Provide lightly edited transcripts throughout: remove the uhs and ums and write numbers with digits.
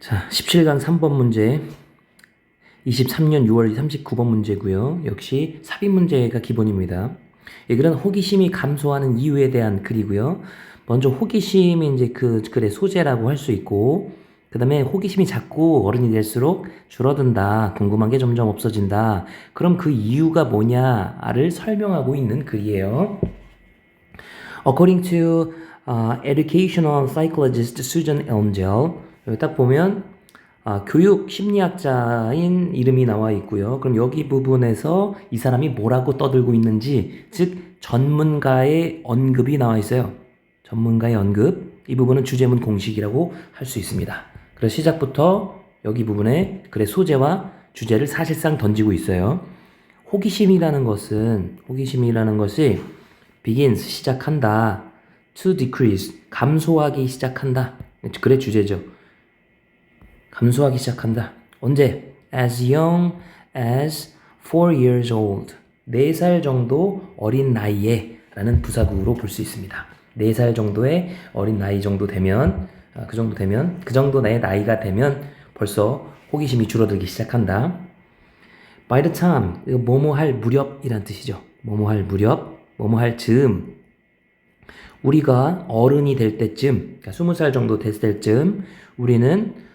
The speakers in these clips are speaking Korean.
자, 17강 3번 문제, 23년 6월 39번 문제고요. 역시 삽입 문제가 기본입니다. 이 글은 호기심이 감소하는 이유에 대한 글이고요. 먼저 호기심이 이제 그 글의 소재라고 할 수 있고, 그 다음에 호기심이 자꾸 어른이 될수록 줄어든다, 궁금한 게 점점 없어진다. 그럼 그 이유가 뭐냐를 설명하고 있는 글이에요. According to educational psychologist Susan Elmgel, 여기 딱 보면 교육 심리학자인 이름이 나와 있고요. 그럼 여기 부분에서 이 사람이 뭐라고 떠들고 있는지, 즉 전문가의 언급이 나와 있어요. 전문가의 언급. 이 부분은 주제문 공식이라고 할 수 있습니다. 그래서 시작부터 여기 부분에 글의 소재와 주제를 사실상 던지고 있어요. 호기심이라는 것이 begins, 시작한다. to decrease, 감소하기 시작한다. 글의 주제죠. 감소하기 시작한다. 언제? as young as 4 years old. 4살 정도 어린 나이에 라는 부사구로 볼 수 있습니다. 4살 정도의 어린 나이 정도 되면, 그 정도 나이가 되면 벌써 호기심이 줄어들기 시작한다. by the time, 이거 뭐뭐 할 무렵이란 뜻이죠. 뭐뭐 할 무렵, 뭐뭐 할 즈음. 우리가 어른이 될 때쯤, 그러니까 20살 정도 됐을 때쯤 우리는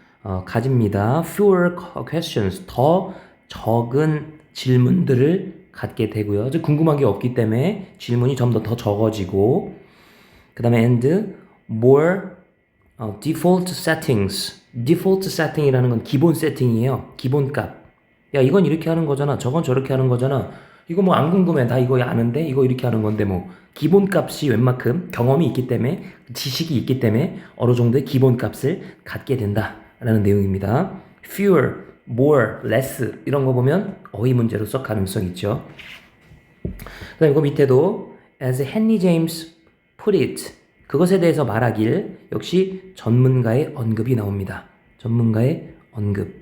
가집니다. fewer questions, 더 적은 질문들을 갖게 되고요. 즉 궁금한 게 없기 때문에 질문이 좀 더 적어지고, 그 다음에 and more default settings. default setting이라는 건 기본 세팅이에요. 기본값. 야, 이건 이렇게 하는 거잖아. 저건 저렇게 하는 거잖아. 이거 뭐 안 궁금해. 나 이거 아는데? 이거 이렇게 하는 건데 뭐. 기본값이 웬만큼 경험이 있기 때문에, 지식이 있기 때문에 어느 정도의 기본값을 갖게 된다라는 내용입니다. fewer, more, less 이런 거 보면 어휘 문제로 써 가능성이 있죠. 그 다음에 이거 밑에도 as Henry James put it, 그것에 대해서 말하길, 역시 전문가의 언급이 나옵니다. 전문가의 언급.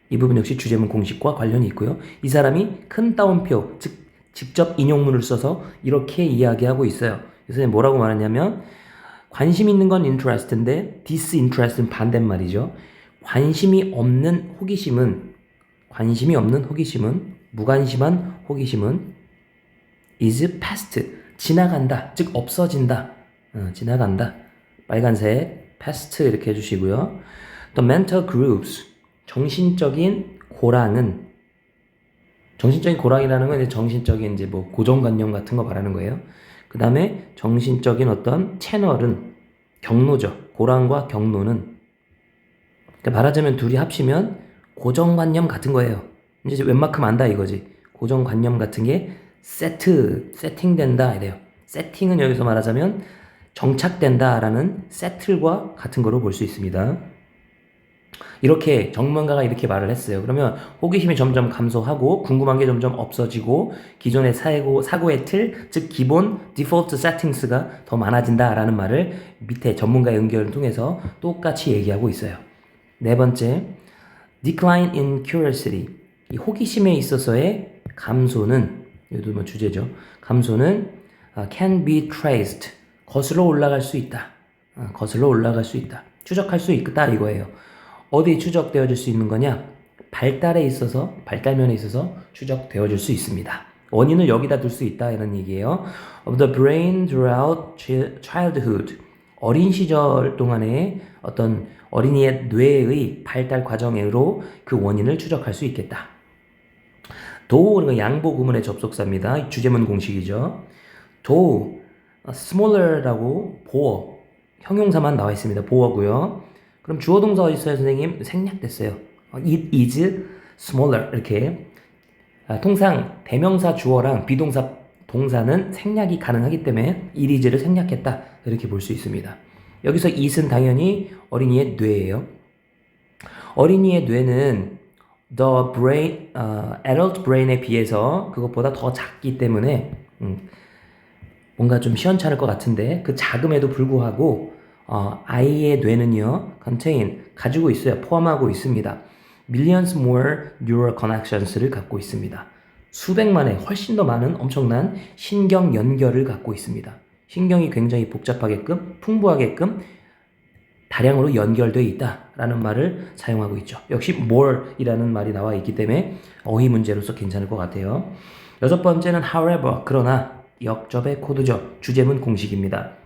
이 부분 역시 주제문 공식과 관련이 있고요. 이 사람이 큰 따옴표, 즉 직접 인용문을 써서 이렇게 이야기하고 있어요. 그래서 뭐라고 말하냐면, 관심 있는 건 interest인데 disinterest는 반대말이죠. 관심이 없는 호기심은, 무관심한 호기심은 is past, 지나간다, 즉 없어진다. 지나간다. 빨간색 past 이렇게 해주시고요. The mental groups, 정신적인 고랑이라는 건 이제 정신적인 이제 뭐 고정관념 같은 거 말하는 거예요. 그 다음에 정신적인 어떤 채널은 경로죠. 고랑과 경로는, 그러니까 말하자면 둘이 합치면 고정관념 같은 거예요. 이제 웬만큼 안다 이거지. 고정관념 같은 게 세팅된다 이래요. 세팅은 여기서 말하자면 정착된다라는 세틀과 같은 거로 볼 수 있습니다. 이렇게 전문가가 이렇게 말을 했어요. 그러면 호기심이 점점 감소하고 궁금한 게 점점 없어지고 기존의 사고의 틀, 즉 기본 디폴트 세팅스가 더 많아진다라는 말을 밑에 전문가의 연결을 통해서 똑같이 얘기하고 있어요. 네 번째, decline in curiosity. 이 호기심에 있어서의 감소는, 이것도 뭐 주제죠. 감소는 can be traced. 거슬러 올라갈 수 있다. 추적할 수 있다 이거예요. 어디에 추적되어질 수 있는 거냐? 발달면에 있어서 추적되어질 수 있습니다. 원인을 여기다 둘 수 있다 이런 얘기예요. Of the brain throughout childhood. 어린 시절 동안에 어떤 어린이의 뇌의 발달 과정으로 그 원인을 추적할 수 있겠다. 도, 양보 구문의 접속사입니다. 주제문 공식이죠. 도, smaller라고 보어, 형용사만 나와 있습니다. 보어고요. 그럼 주어 동사 어디 있어요, 선생님? 생략됐어요. It is smaller 이렇게. 통상 대명사 주어랑 비동사 동사는 생략이 가능하기 때문에 it is를 생략했다 이렇게 볼 수 있습니다. 여기서 it은 당연히 어린이의 뇌예요. 어린이의 뇌는 the brain, adult brain에 비해서 그것보다 더 작기 때문에 뭔가 좀 시원찮을 것 같은데, 그 작음에도 불구하고 아이의 뇌는요, 가지고 있어요. 포함하고 있습니다. millions more neural connections를 갖고 있습니다. 수백만의, 훨씬 더 많은 엄청난 신경 연결을 갖고 있습니다. 신경이 굉장히 복잡하게끔, 풍부하게끔 다량으로 연결되어 있다라는 말을 사용하고 있죠. 역시 more이라는 말이 나와 있기 때문에 어휘 문제로서 괜찮을 것 같아요. 여섯 번째는 however, 그러나 역접의 코드죠. 주제문 공식입니다.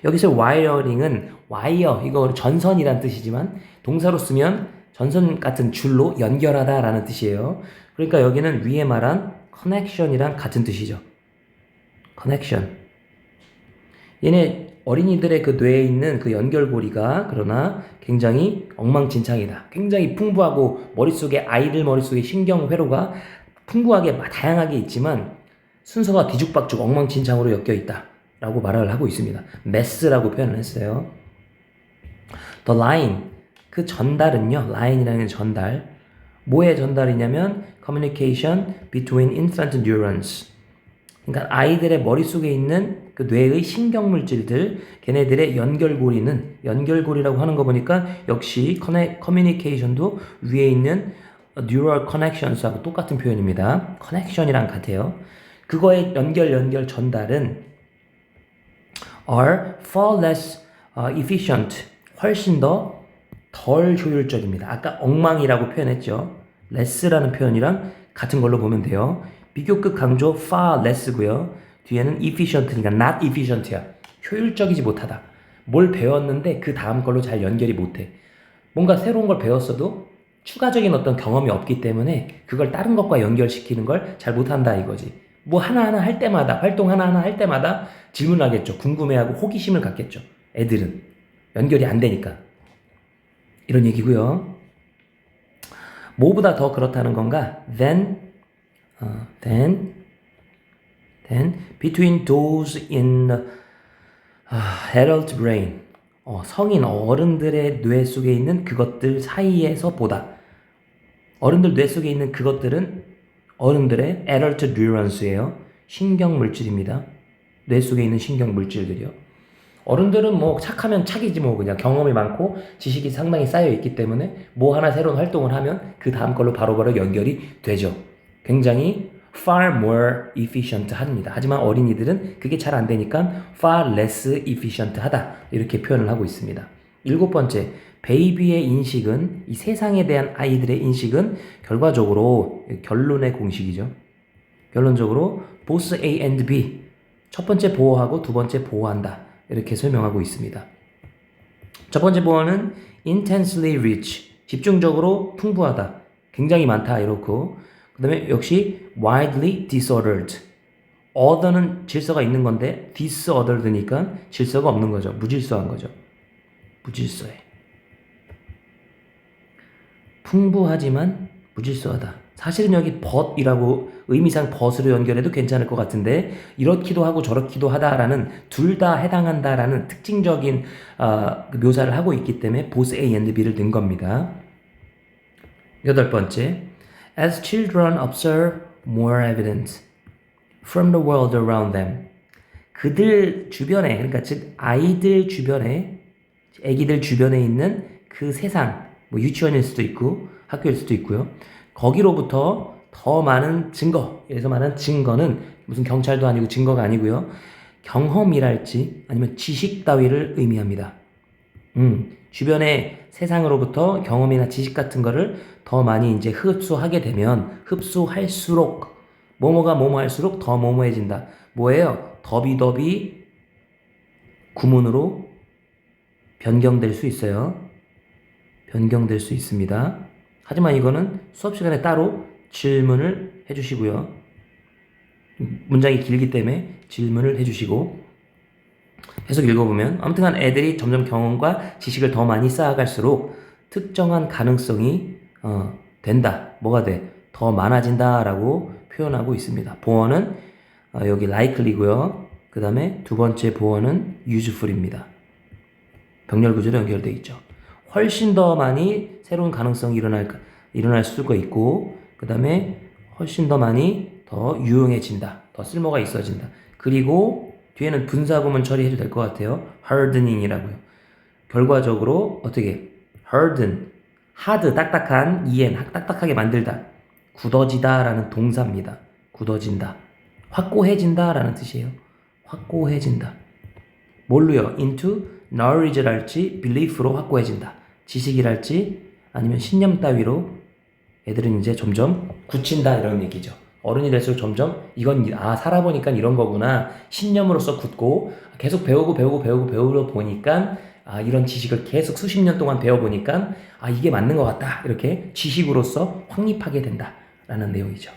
여기서 wiring은 wire, 이거 전선이란 뜻이지만 동사로 쓰면 전선 같은 줄로 연결하다라는 뜻이에요. 그러니까 여기는 위에 말한 connection이랑 같은 뜻이죠. connection. 얘네 어린이들의 그 뇌에 있는 그 연결고리가 그러나 굉장히 엉망진창이다. 굉장히 풍부하고 아이들 머릿속에 신경회로가 풍부하게 다양하게 있지만 순서가 뒤죽박죽 엉망진창으로 엮여 있다 라고 말을 하고 있습니다. mess라고 표현을 했어요. The line, 그 전달은요, line이라는 전달, 뭐의 전달이냐면 communication between infant neurons, 그러니까 아이들의 머릿속에 있는 그 뇌의 신경물질들, 걔네들의 연결고리라고 하는 거 보니까 역시 커뮤니케이션도 위에 있는 neural connections하고 똑같은 표현입니다. connection이랑 같아요. 그거의 연결 전달은 are far less efficient, 훨씬 더 덜 효율적입니다. 아까 엉망이라고 표현했죠. less라는 표현이랑 같은 걸로 보면 돼요. 비교급 강조 far less고요. 뒤에는 efficient, 그러니까 not efficient야. 효율적이지 못하다. 뭘 배웠는데 그 다음 걸로 잘 연결이 못해. 뭔가 새로운 걸 배웠어도 추가적인 어떤 경험이 없기 때문에 그걸 다른 것과 연결시키는 걸 잘 못한다 이거지. 뭐 하나하나 할 때마다, 활동 하나하나 할 때마다 질문하겠죠. 궁금해하고 호기심을 갖겠죠. 애들은. 연결이 안 되니까. 이런 얘기고요. 뭐보다 더 그렇다는 건가? Then between those in adult brain, 성인 어른들의 뇌 속에 있는 그것들 사이에서 보다. 어른들 뇌 속에 있는 그것들은 어른들의 adult neurons예요. 신경물질입니다. 뇌 속에 있는 신경물질들이요. 어른들은 뭐 착하면 착이지 뭐 그냥 경험이 많고 지식이 상당히 쌓여있기 때문에 뭐 하나 새로운 활동을 하면 그 다음 걸로 바로바로 연결이 되죠. 굉장히 far more efficient 합니다. 하지만 어린이들은 그게 잘 안 되니까 far less efficient 하다 이렇게 표현을 하고 있습니다. 일곱 번째, 베이비의 인식은, 이 세상에 대한 아이들의 인식은 결과적으로 결론의 공식이죠. 결론적으로 both A and B, 첫 번째 보호하고 두 번째 보호한다 이렇게 설명하고 있습니다. 첫 번째 보호는 intensely rich, 집중적으로 풍부하다, 굉장히 많다 이렇고, 그 다음에 역시 widely disordered, order는 질서가 있는 건데 disordered니까 질서가 없는 거죠. 무질서한 거죠. 무질서해. 풍부하지만 무질서하다. 사실은 여기 but이라고 의미상 but으로 연결해도 괜찮을 것 같은데 이렇기도 하고 저렇기도 하다라는 둘 다 해당한다라는 특징적인 묘사를 하고 있기 때문에 both A and B를 넣은 겁니다. 여덟 번째, as children observe more evidence from the world around them, 그들 주변에, 그러니까 즉 아이들 주변에, 애기들 주변에 있는 그 세상, 뭐 유치원일 수도 있고 학교일 수도 있고요. 거기로부터 더 많은 증거, 여기서 말하는 증거는 무슨 경찰도 아니고 증거가 아니고요. 경험이랄지 아니면 지식 따위를 의미합니다. 주변의 세상으로부터 경험이나 지식 같은 거를 더 많이 이제 흡수하게 되면 흡수할수록 뭐뭐가 뭐뭐할수록 더 뭐뭐해진다. 뭐예요? 더비더비 구문으로 변경될 수 있어요. 변경될 수 있습니다. 하지만 이거는 수업 시간에 따로 질문을 해주시고요. 문장이 길기 때문에 질문을 해주시고 계속 읽어보면 아무튼간 애들이 점점 경험과 지식을 더 많이 쌓아갈수록 특정한 가능성이 된다. 뭐가 돼? 더 많아진다 라고 표현하고 있습니다. 보어는 여기 likely고요. 그 다음에 두 번째 보어는 useful입니다. 병렬 구조로 연결되어 있죠. 훨씬 더 많이 새로운 가능성이 일어날 수가 있고, 그 다음에 훨씬 더 많이 더 유용해진다. 더 쓸모가 있어진다. 그리고 뒤에는 분사구문 처리해도 될 것 같아요. hardening이라고요. 결과적으로 어떻게? harden, hard, 딱딱한, 딱딱하게 만들다. 굳어지다 라는 동사입니다. 굳어진다. 확고해진다 라는 뜻이에요. 확고해진다. 뭘로요? into knowledge랄지 belief로 확고해진다. 지식이랄지 아니면 신념 따위로 애들은 이제 점점 굳힌다 이런 얘기죠. 어른이 될수록 점점 이건 살아보니까 이런 거구나 신념으로서 굳고 계속 배우다 보니까 이런 지식을 계속 수십 년 동안 배워보니까 이게 맞는 것 같다 이렇게 지식으로서 확립하게 된다라는 내용이죠.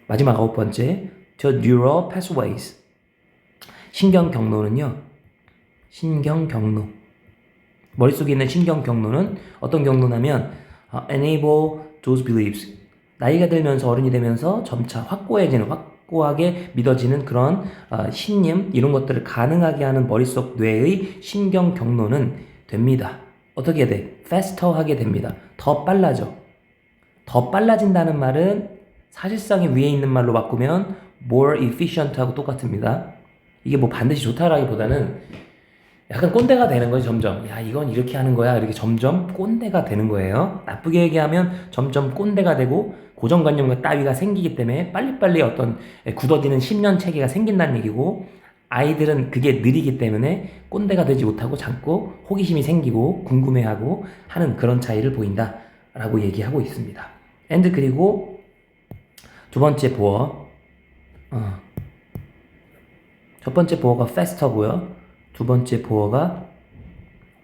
마지막 9번째 The neural pathways 신경 경로는요. 신경 경로 머릿속에 있는 신경 경로는 어떤 경로냐면 enable those beliefs 나이가 들면서 어른이 되면서 점차 확고하게 믿어지는 그런 신념 이런 것들을 가능하게 하는 머릿속 뇌의 신경 경로는 됩니다. 어떻게 돼? faster 하게 됩니다. 더 빨라져. 더 빨라진다는 말은 사실상의 위에 있는 말로 바꾸면 more efficient 하고 똑같습니다. 이게 뭐 반드시 좋다라기보다는 약간 꼰대가 되는 거지 점점. 이건 이렇게 하는 거야 이렇게 점점 꼰대가 되는 거예요. 나쁘게 얘기하면 점점 꼰대가 되고 고정관념과 따위가 생기기 때문에 빨리빨리 어떤 굳어지는 10년 체계가 생긴다는 얘기고 아이들은 그게 느리기 때문에 꼰대가 되지 못하고 자꾸 호기심이 생기고 궁금해하고 하는 그런 차이를 보인다라고 얘기하고 있습니다. 그리고 두 번째 보어 첫 번째 보어가 faster고요. 두 번째 보어가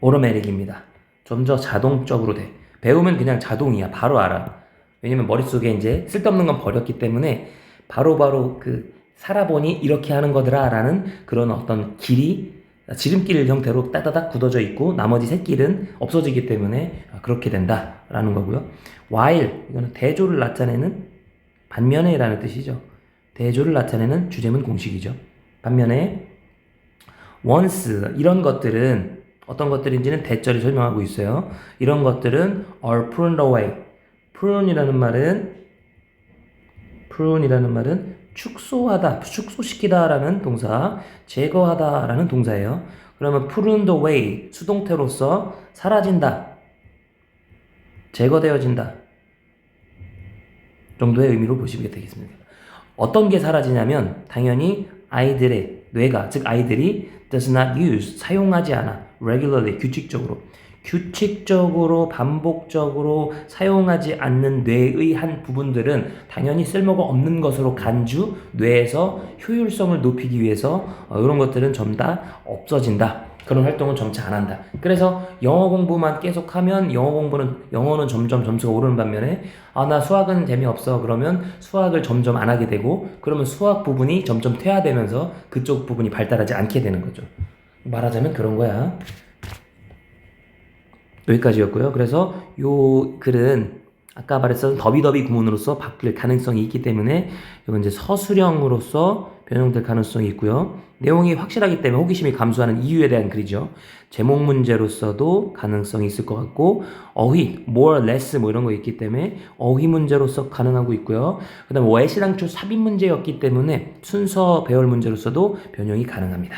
automatic입니다. 좀 더 자동적으로 돼. 배우면 그냥 자동이야. 바로 알아. 왜냐면 머릿속에 이제 쓸데없는 건 버렸기 때문에 바로바로 살아보니 이렇게 하는 거더라 라는 그런 어떤 길이 지름길 형태로 따다닥 굳어져 있고 나머지 새길은 없어지기 때문에 그렇게 된다라는 거고요. while 이거는 대조를 나타내는 반면에라는 뜻이죠. 대조를 나타내는 주제문 공식이죠. 반면에 once 이런 것들은 어떤 것들인지는 대절이 설명하고 있어요. 이런 것들은 are pruned away. prune이라는 말은 축소하다, 축소시키다라는 동사, 제거하다라는 동사예요. 그러면 pruned away 수동태로서 사라진다, 제거되어진다 정도의 의미로 보시면 되겠습니다. 어떤 게 사라지냐면 당연히 아이들의 뇌가 즉 아이들이 does not use 사용하지 않아 regularly 규칙적으로 반복적으로 사용하지 않는 뇌의 한 부분들은 당연히 쓸모가 없는 것으로 간주 뇌에서 효율성을 높이기 위해서 이런 것들은 전부 다 없어진다. 그런 활동은 점차 안 한다. 그래서 영어 공부만 계속하면 영어는 점점 점수가 오르는 반면에 나 수학은 재미없어 그러면 수학을 점점 안 하게 되고 그러면 수학 부분이 점점 퇴화되면서 그쪽 부분이 발달하지 않게 되는 거죠. 말하자면 그런 거야. 여기까지였고요. 그래서 요 글은 아까 말했던 더비더비 구문으로서 바뀔 가능성이 있기 때문에 이건 이제 서술형으로서 변형될 가능성이 있고요. 내용이 확실하기 때문에 호기심이 감소하는 이유에 대한 글이죠. 제목 문제로서도 가능성이 있을 것 같고 어휘, more, less 뭐 이런 거 있기 때문에 어휘 문제로서 가능하고 있고요. 그 다음에 외시당초 삽입 문제였기 때문에 순서 배열 문제로서도 변형이 가능합니다.